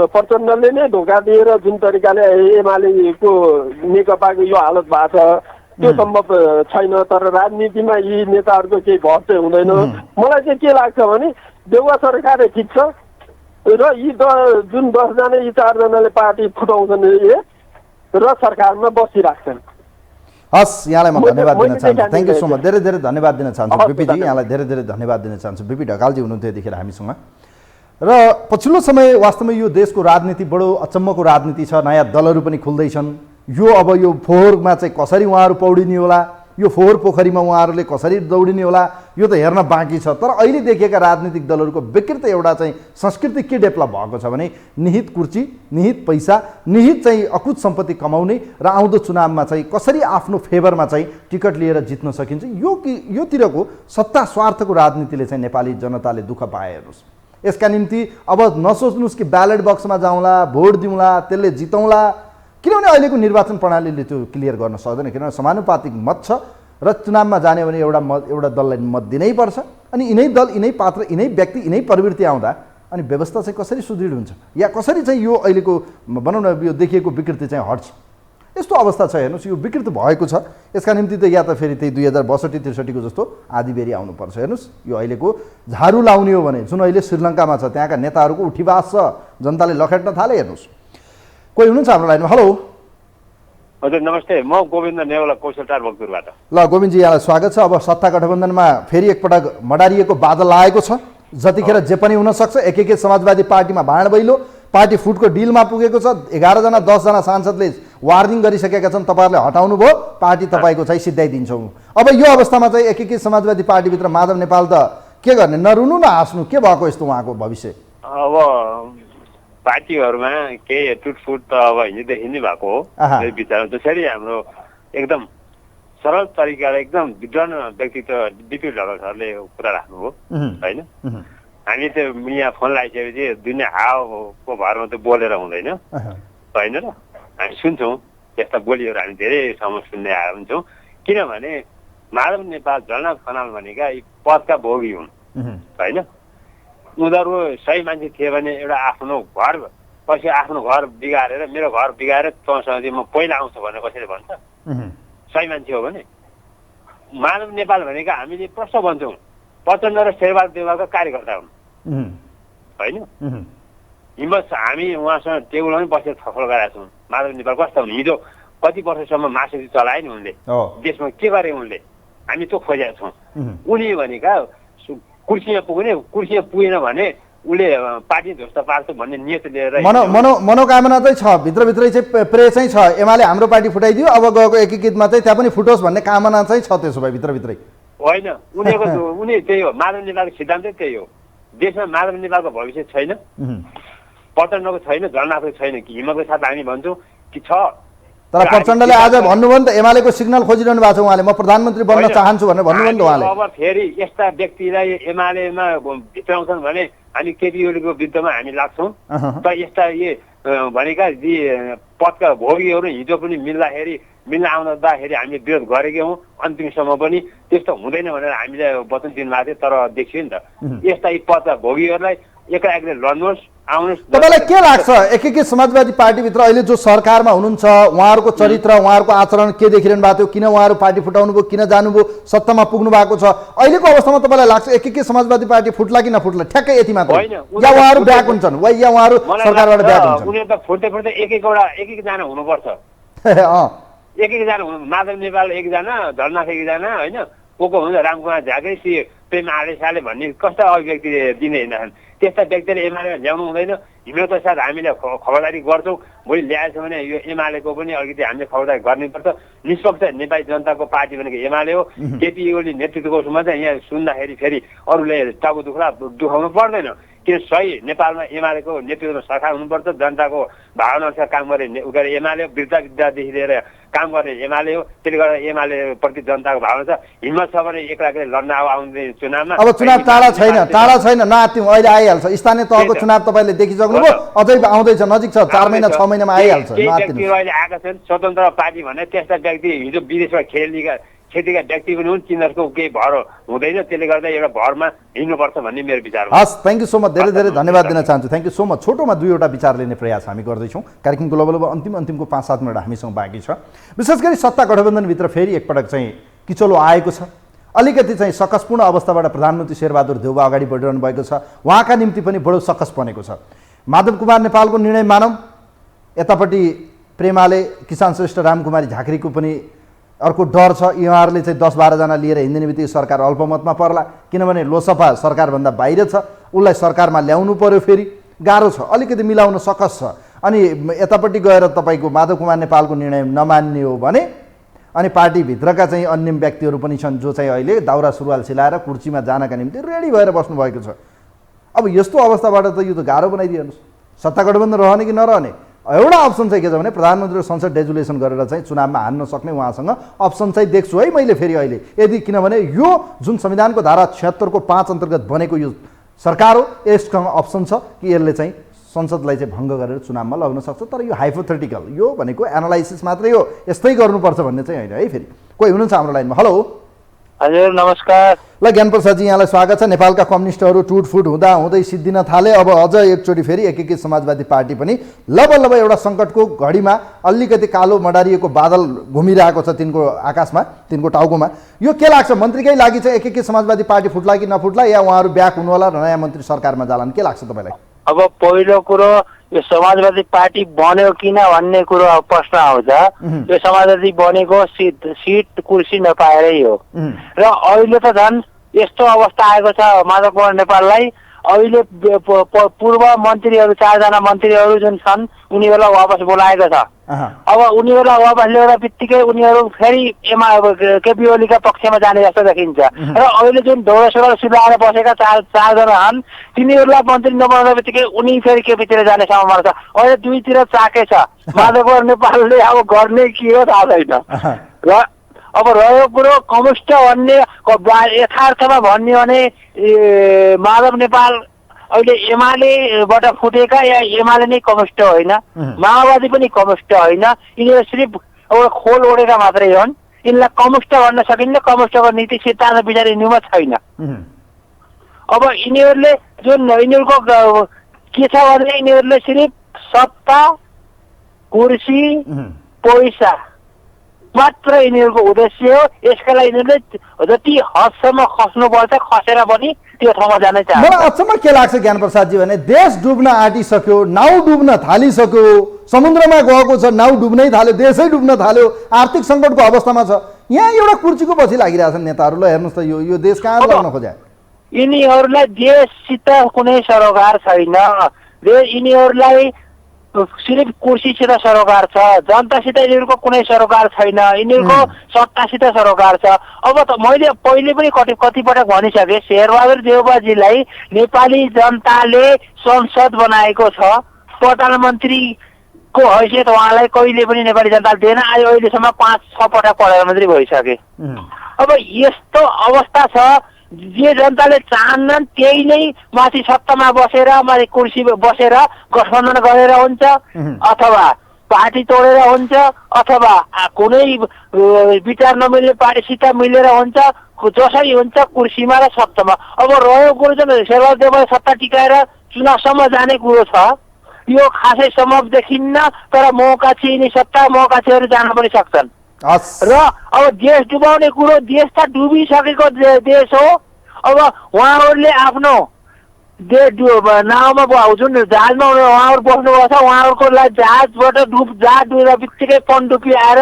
प्रचण्डले नै धोका दिएर जुन तरिकाले एमालेको नेकपाको यो हालत भएको छ त्यो सम्भव छैन। तर राजनीतिमा यी नेताहरूको केही भर चाहिँ हुँदैन। मलाई चाहिँ के लाग्छ भने देउवा सरकारै ठिक छ र यी जुन 10 जना यी 4 जनाले पार्टी फुटाउँछन् र सरकारमा बसिराख्छन्। हस्, यहाँलाई म धन्यवाद दिन चाहन्छु। Thank you so much. धेरै धेरै धन्यवाद दिन चाहन्छु बिपीजी, यहाँलाई धेरै धेरै धन्यवाद दिन चाहन्छु। बिपी ढकालजी हुनुहुन्थ्यो यतिखेर हामीसँग। र पछिल्लो समय वास्तवमा यो देशको राजनीति बडो अचम्मको राजनीति छ। नयाँ दलहरू पनि खुल्दैछन्। यो अब यो फोहोरमा चाहिँ कसरी उहाँहरू पौडिने होला यो फोहोर पोखरीमा उहाँहरूले कसरी दौडिने होला यो त हेर्न बाँकी छ। तर अहिले देखिएका राजनीतिक दलहरूको विकृत एउटा चाहिँ संस्कृति के डेभलप भएको छ भने निहित कुर्सी, निहित पैसा, निहित चाहिँ अकुत सम्पत्ति कमाउने र आउँदो चुनावमा चाहिँ कसरी आफ्नो फेभरमा चाहिँ टिकट लिएर जित्न सकिन्छ, योतिरको सत्ता स्वार्थको राजनीतिले चाहिँ नेपाली जनताले दुःख पाए। हेर्नुहोस्, यसका निम्ति अब नसोच्नुहोस् कि ब्यालेट बक्समा जाउँला, भोट दिउँला, त्यसले जितौँला, किनभने अहिलेको निर्वाचन प्रणालीले त्यो क्लियर गर्न सक्दैन। किनभने समानुपातिक मत छ र चुनावमा जाने भने एउटा दललाई मत दिनै पर्छ, अनि यिनै दल, यिनै पात्र, यिनै व्यक्ति, यिनै प्रवृत्ति आउँदा अनि व्यवस्था चाहिँ कसरी सुदृढ हुन्छ या कसरी चाहिँ यो अहिलेको भनौँ न यो देखिएको विकृति चाहिँ हट्छ, यस्तो अवस्था छ। हेर्नुहोस्, यो विकृत भएको छ। यसका निम्ति त या त फेरि त्यही 2062-63 जस्तो आधीबेरी आउनुपर्छ। हेर्नुहोस्, यो अहिलेको झाडु लाउने हो भने जुन अहिले श्रीलङ्कामा छ त्यहाँका नेताहरूको उठिवास छ, जनताले लखेट्न थाले। हेर्नुहोस्, कोही हुनुहुन्छ हाम्रो लाइनमा? हेलो हजुर नमस्ते, म गोविन्द नेवाला कौशलटार भक्तपुरबाट। ल गोविन्दजी, यहाँलाई स्वागत छ। अब सत्ता गठबन्धनमा फेरि एकपटक मडारिएको बादल लागेको छ। जतिखेर जे पनि हुनसक्छ। एक समाजवादी पार्टीमा भाँड बैलो, पार्टी फुटको डिलमा पुगेको छ। 11 जना 10 जना सांसदले वार्निङ गरिसकेका छन्, तपाईँहरूले हटाउनु भयो, पार्टी तपाईँको चाहिँ सिद्धाइदिन्छौँ। अब यो अवस्थामा चाहिँ एक समाजवादी पार्टीभित्र माधव नेपाल त के गर्ने, नरुनु न हाँस्नु, के भएको यस्तो उहाँको भविष्य? अब पार्टीहरूमा केही टुटफुट त अब हिजोदेखि नै भएको हो मेरो विचारमा। जसरी हाम्रो एकदम सरल तरिकाले एकदम विद्वान व्यक्तित्व डिपी ढकाल सरले कुरा राख्नुभयो होइन। हामी त यहाँ फोन लगाइसकेपछि दुनियाँ हावाको भरमा त बोलेर हुँदैन होइन र, हामी सुन्छौँ यस्ता बोलीहरू, हामी धेरैसम्म सुन्दै आएको हुन्छौँ। किनभने माधव नेपाल, झलनाथ खनाल भनेका यी पदका भोगी हुन् होइन। उनीहरू सही मान्छे थिए भने एउटा आफ्नो घर, कसै आफ्नो घर बिगारेर मेरो घर बिगारेर तँसँग म पहिला आउँछु भनेर कसैले भन्छ? सही मान्छे हो भने। माधव नेपाल भनेका हामीले प्रश्न भन्छौँ प्रचण्ड र शेरबहादुर देउवाका कार्यकर्ता हुन् होइन। हिम्मत छ, हामी उहाँसँग टेबलमा पनि बसेर छलफल गरेका छौँ। माधव नेपाल कस्ता हुन्, हिजो कति वर्षसम्म मासुरी चलाए नि उनले, देशमा के गरे उनले, हामी त्यो खोजेका छौँ। उनी भनेका कुर्सीमा पुग्ने, कुर्सीमा पुगेन भने उसले पार्टी ध्वस्त पार्छ भन्ने नियत लिएर मनोकामना चाहिँ छ, भित्रभित्रै चाहिँ प्रे चाहिँ छ, एमाले हाम्रो पार्टी फुटाइदियो, अब गएको एकीकृतमा चाहिँ त्यहाँ पनि फुटोस् भन्ने कामना चाहिँ छ। त्यसो भए भित्रभित्रै होइन, उनी त्यही हो, माधव नेपालको सिद्धान्तै त्यही हो। देशमा माधव नेपालको भविष्य छैन, प्रचण्डको छैन, झलनाथको छैन कि हिम्मतको साथ हामी भन्छौँ कि छ। तर प्रचण्डले आज भन्नुभयो नि त, एमालेको सिग्नल खोजिरहनु भएको छ उहाँले, म प्रधानमन्त्री बन्न चाहन्छु भनेर भन्नुभयो नि त उहाँले। अब फेरि यस्ता व्यक्तिलाई एमालेमा भित्राउँछन् भने हामी केपी ओलीको विरुद्धमा हामी लाग्छौँ। त यस्ता भनेका यी पदका भोगीहरू हिजो पनि मिल्न आउँदाखेरि हामीले विरोध गरेकै हौँ, अन्तिमसम्म पनि त्यस्तो हुँदैन भनेर हामीले वचन दिनुभएको थियो। तर देखियो नि त यस्ता यी पदका भोगीहरूलाई एक्लै लड्नुहोस्, आउनुहोस्। तपाईँलाई के लाग्छ एकीकृत समाजवादी पार्टीभित्र अहिले जो सरकारमा हुनुहुन्छ उहाँहरूको चरित्र, उहाँहरूको आचरण के देखिरहनु भएको थियो, किन उहाँहरू पार्टी फुटाउनु भयो, किन जानुभयो, सत्तामा पुग्नु भएको छ, अहिलेको अवस्थामा तपाईँलाई लाग्छ एकीकृत समाजवादी पार्टी फुट्ला कि नफुट्ला? ठ्याक्कै यति मात्र, या उहाँहरू ब्याक हुन्छन् या उहाँहरू सरकारबाट ब्याक हुन्छन्? उनीहरू त फुट्दै एक-एकजना हुनुपर्छ, एक-एकजना हुनु। माधव नेपाल एकजना, झलनाथ एकजना होइन, को हुन्छ रामकुमार झाकै श्री प्रेम आलेसाले भन्ने कस्ता अभिव्यक्ति दिने हिँड्छन्। त्यस्ता व्यक्तिले एमालेमा ल्याउनु हुँदैन। हिम्मतको साथ हामीले खबरदारी गर्छौँ। भोलि ल्याएछ भने यो एमालेको पनि अलिकति हामीले खबरदारी गर्नुपर्छ। निष्पक्ष नेपाली जनताको पार्टी भनेको एमाले हो। केपी ओली नेतृत्वको उसमा चाहिँ यहाँ सुन्दाखेरि फेरि अरूले टाउको दुखाउनु पर्दैन, किन सही नेपालमा एमालेको नेतृत्वमा सरकार हुनुपर्छ। जनताको भावना अनुसार काम गर्ने एमाले, वृद्धादेखि लिएर काम गर्ने एमाले हो। त्यसले गर्दा एमाले प्रति जनताको भावना छ। हिम्मत छ भने एक्लै लड्न आउने चुनावमा। अब चुनाव टाढा छैन, नआत्तिउँ, अहिले आइहाल्छ। स्थानीय तहको चुनाव तपाईँले देखिसक्नुभयो, अझै आउँदैछ, नजिक छ, 4 महिना 6 महिनामा आइहाल्छ। व्यक्तिहरू अहिले आएका छन् स्वतन्त्र पार्टी भने त्यस्ता व्यक्ति हिजो विदेशमा खेतीका व्यक्ति पनि हुन्, तिनीहरूको केही भर हुँदैन। त्यसले गर्दा एउटा भरमा हिँड्नुपर्छ भन्ने मेरो विचार हो। हस्, थ्याङ्क यू सो मच, धेरै धेरै धन्यवाद दिन चाहन्छु। Thank you so much. छोटोमा 2वटा विचार लिने प्रयास हामी गर्दैछौँ। कार्यक्रमको लगभग अन्तिमको 5-7 मिनट हामीसँग बाँकी छ। विशेष गरी सत्ता गठबन्धनभित्र फेरि एकपटक चाहिँ किचलो आएको छ। अलिकति चाहिँ सकसपूर्ण अवस्थाबाट प्रधानमन्त्री शेरबहादुर देउवा अगाडि बढिरहनु भएको छ। उहाँका निम्ति पनि बडो सकस बनेको छ। माधव कुमार नेपालको निर्णय मानौँ, यतापट्टि प्रेमाले, किसान श्रेष्ठ रामकुमारी झाँक्रीको पनि अर्को डर छ, उहाँहरूले चाहिँ 10-12 जना लिएर हिँड्ने बित्तिकै सरकार अल्पमतमा पर्ला। किनभने लोसपा सरकारभन्दा बाहिर छ, उसलाई सरकारमा ल्याउनु पर्यो, फेरि गाह्रो छ, अलिकति मिलाउन सकस छ। अनि यतापट्टि गएर तपाईँको माधव कुमार नेपालको निर्णय नमान्ने हो भने अनि पार्टीभित्रका चाहिँ अन्य व्यक्तिहरू पनि छन् जो चाहिँ अहिले दाउरा सुरुवाल सिलाएर कुर्सीमा जानका निम्ति रेडी भएर बस्नुभएको छ। अब यस्तो अवस्थाबाट त यो त गाह्रो बनाइदिनुहोस्, सत्ता गठबन्धन रहने कि नरहने। एउटा अप्सन चाहिँ के छ भने प्रधानमन्त्री संसद डेजुलेसन गरेर चाहिँ चुनावमा हान्न सक्ने उहाँसँग अप्सन चाहिँ देख्छु है मैले फेरि अहिले। यदि किनभने यो जुन संविधानको धारा 76 को 5 अन्तर्गत बनेको यो सरकार हो, यससँग अप्सन छ कि यसले चाहिँ संसदलाई चाहिँ भङ्ग गरेर चुनावमा लग्न सक्छ। तर यो हाइपोथेटिकल, यो भनेको एनालाइसिस मात्रै हो, यस्तै गर्नुपर्छ भन्ने चाहिँ होइन है। फेरि कोही हुनुहुन्छ हाम्रो लाइनमा? हेलो हजुर नमस्कार। ल ज्ञानप्रसादजी यहाँलाई स्वागत छ। नेपालका कम्युनिस्टहरू टुटफुट हुँदा हुँदै सिद्धिन थाले, अब अझ एकचोटि फेरि एकीकृत समाजवादी पार्टी पनि लब एउटा सङ्कटको घडीमा अलिकति कालो मडारिएको बादल घुमिरहेको छ तिनको आकाशमा, तिनको टाउकोमा। यो के लाग्छ, मन्त्रीकै लागि चाहिँ एकीकृत समाजवादी पार्टी फुट्ला कि नफुट्ला, या उहाँहरू ब्याक हुनुहोला र नयाँ मन्त्री सरकारमा जालान्, के लाग्छ तपाईँलाई? अब पहिलो कुरो यो समाजवादी पार्टी बन्यो किन भन्ने कुरो प्रश्न आउँछ। यो समाजवादी बनेको सिट कुर्सी नपाएरै हो। र अहिले त झन् यस्तो अवस्था आएको छ माधव कुमार नेपाललाई, अहिले पूर्व मन्त्रीहरू 4 जना मन्त्रीहरू जुन छन् उनीहरूलाई वापस बोलाएको छ। अब उनीहरूलाई वापस ल्याउँदा बित्तिकै उनीहरू फेरि केपी ओलीका पक्षमा जाने जस्तो देखिन्छ। र अहिले जुन ढोरसोर सिलाएर बसेका 4 जना छन् तिनीहरूलाई मन्त्री नबनाउँदा बित्तिकै उनी फेरि केपीतिर जाने सम्भावना छ। अहिले दुईतिर चाकै छ। माधव कुमार नेपालले अब गर्ने के हो थाहा छैन। र अब रह्यो कुरो कम्युनिस्ट भन्ने यथार्थमा भन्यो भने माधव नेपाल अहिले एमालेबाट फुटेका या एमाले नै कम्युनिस्ट होइन, माओवादी पनि कम्युनिस्ट होइन, यिनीहरू सिर्फ एउटा खोल ओढेका मात्रै हुन्। यिनलाई कम्युनिस्ट भन्न सकिन्न, कम्युनिस्टको नीति सिद्धान्त विचार यिनीहरूमा छैन। अब यिनीहरूले जुन यिनीहरूको के छ भने यिनीहरूले सिर्फ सत्ता कुर्सी पैसा मात्र यिनीहरूको उद्देश्य हो। यसका लागि यिनीहरूले जति हदसम्म खस्नुपर्छ खसेर पनि त्यो ठाउँमा जान चाहन्छ। मलाई अचम्म के लाग्छ ज्ञानप्रसादजी भने देश डुब्न आँटिसक्यो, नाउ डुब्न थालिसक्यो, समुद्रमा गएको छ, नाउ डुब्नै थाल्यो, देशै डुब्न थाल्यो, आर्थिक सङ्कटको अवस्थामा छ, यहाँ एउटा कुर्सीको पछि लागिरहेछन् नेताहरू। ल हेर्नुहोस् त यो देश कहाँ ल्याउन खोज्या? यिनीहरूलाई देशसित कुनै सरोकार छैन। यिनीहरूलाई सिर्फ कुर्सीसित सरोकार छ, जनतासित यिनीहरूको कुनै सरोकार छैन, यिनीहरूको सत्तासित सरोकार छ। अब त मैले पहिले पनि कतिपटक भनिसकेँ, शेरबहादुर देउवाजीलाई नेपाली जनताले संसद बनाएको छ। प्रधानमन्त्रीको हैसियत उहाँलाई कहिले पनि नेपाली जनताले दिएन। अहिलेसम्म 5-6 पटक प्रधानमन्त्री भइसके। अब यस्तो अवस्था छ, जे जनताले चाहन्नन् त्यही नै माथि सत्तामा बसेर माथि कुर्सी बसेर गठबन्धन गरेर हुन्छ, अथवा पार्टी तोडेर हुन्छ, अथवा कुनै विचार नमिल्ने पार्टीसित मिलेर हुन्छ, जसरी हुन्छ कुर्सीमा र सत्तामा। अब रह्यो कुरो चाहिँ शेरबहादुर देउवाले सत्ता टिकाएर चुनावसम्म जाने कुरो छ, यो खासै सम्भव देखिन्न। तर मौका छिनी सत्ता मौकाहरू जान पनि सक्छन्। र अब देश डुबाउने कुरो, देश त डुबिसकेको देश हो। अब उहाँहरूले आफ्नो नाउँमा जुन जहाजमा उहाँहरू बस्नुभएको छ, उहाँहरूको जहाजबाट जहाज डुब्दा बित्तिकै पनडुब्बी आएर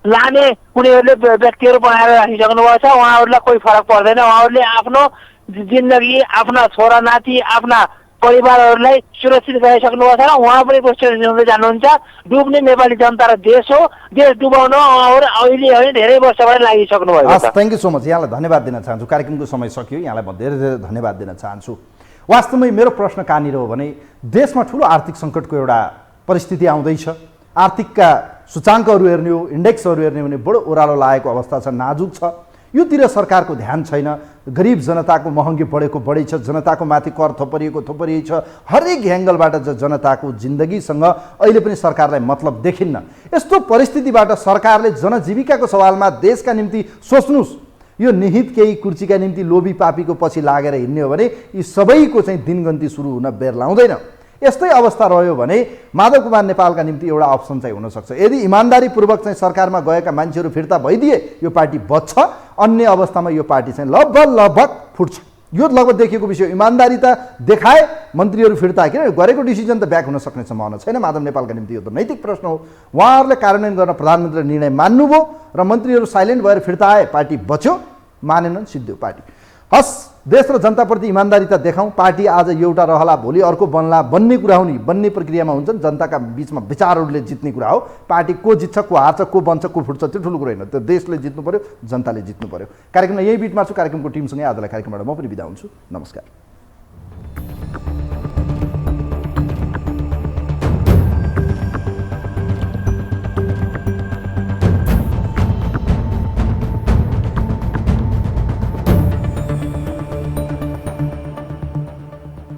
लाने उनीहरूले व्यक्तिहरू बनाएर राखिसक्नु भएको छ। उहाँहरूलाई कोही फरक पर्दैन। उहाँहरूले आफ्नो जिन्दगी, आफ्ना छोरा नाति, आफ्ना परिवारहरूलाई सुरक्षित गराइसक्नु भएको छ। उहाँ पनि सुरक्षित जानुहुन्छ। डुब्ने नेपाली जनता र देश हो, देश डुबाउन अहिले होइन धेरै वर्षबाट लागिसक्नु भएको छ। Thank you so much. यहाँलाई धन्यवाद दिन चाहन्छु। कार्यक्रमको समय सकियो, यहाँलाई म धेरै धेरै धन्यवाद दिन चाहन्छु। वास्तवमै मेरो प्रश्न कहाँनिर हो भने देशमा ठुलो आर्थिक सङ्कटको एउटा परिस्थिति आउँदैछ। आर्थिकका सूचाङ्कहरू हेर्ने हो, इन्डेक्सहरू हेर्ने हो भने बडो ओह्रालो लागेको अवस्था छ, नाजुक छ। योतिर सरकारको ध्यान छैन। गरिब जनताको महँगी बढेको बढी छ, जनताको माथि कर थोपरिएको छ। हरेक एङ्गलबाट जनताको जिन्दगीसँग अहिले पनि सरकारलाई मतलब देखिन्न। यस्तो परिस्थितिबाट सरकारले जनजीविकाको सवालमा देशका निम्ति सोच्नुहोस्। यो निहित केही कुर्सीका निम्ति लोभी पापीको पछि लागेर हिँड्ने हो भने यी सबैको चाहिँ दिनगन्ती सुरु हुन बेर लाउँदैन। यस्तै अवस्था रह्यो भने माधव कुमार नेपालका निम्ति एउटा अप्सन चाहिँ हुनसक्छ। यदि इमान्दारीपूर्वक चाहिँ सरकारमा गएका मान्छेहरू फिर्ता भइदिए यो पार्टी बच्छ, अन्य अवस्थामा यो पार्टी चाहिँ लगभग फुट्छ। यो लगभग देखिएको विषय। इमान्दारिता देखाए मन्त्रीहरू फिर्ता, किन गरेको डिसिजन त ब्याक हुन सक्ने सम्भावना छैन माधव नेपालका निम्ति। यो त नैतिक प्रश्न हो। उहाँहरूले कार्यान्वयन गर्न प्रधानमन्त्रीले निर्णय मान्नुभयो र मन्त्रीहरू साइलेन्ट भएर फिर्ता आए, पार्टी बच्यो, मानेनन्, सिद्धियो पार्टी। हस्, देश र जनताप्रति इमान्दारिता देखाउँ। पार्टी आज एउटा रहला भोलि अर्को बन्ला बन्ने कुरा हो नि, बन्ने प्रक्रियामा हुन्छन्। जनताका बिचमा विचारहरूले जित्ने कुरा हो। पार्टी को जित्छ, को हार्छ, को बन्छ, को फुट्छ त्यो ठुलो कुरा होइन। त्यो देशले जित्नु पर्यो, जनताले जित्नु पर्यो। कार्यक्रममा यही बिटमा छु। कार्यक्रमको टिमसँगै आजलाई कार्यक्रमबाट म पनि बिदा हुन्छु। नमस्कार।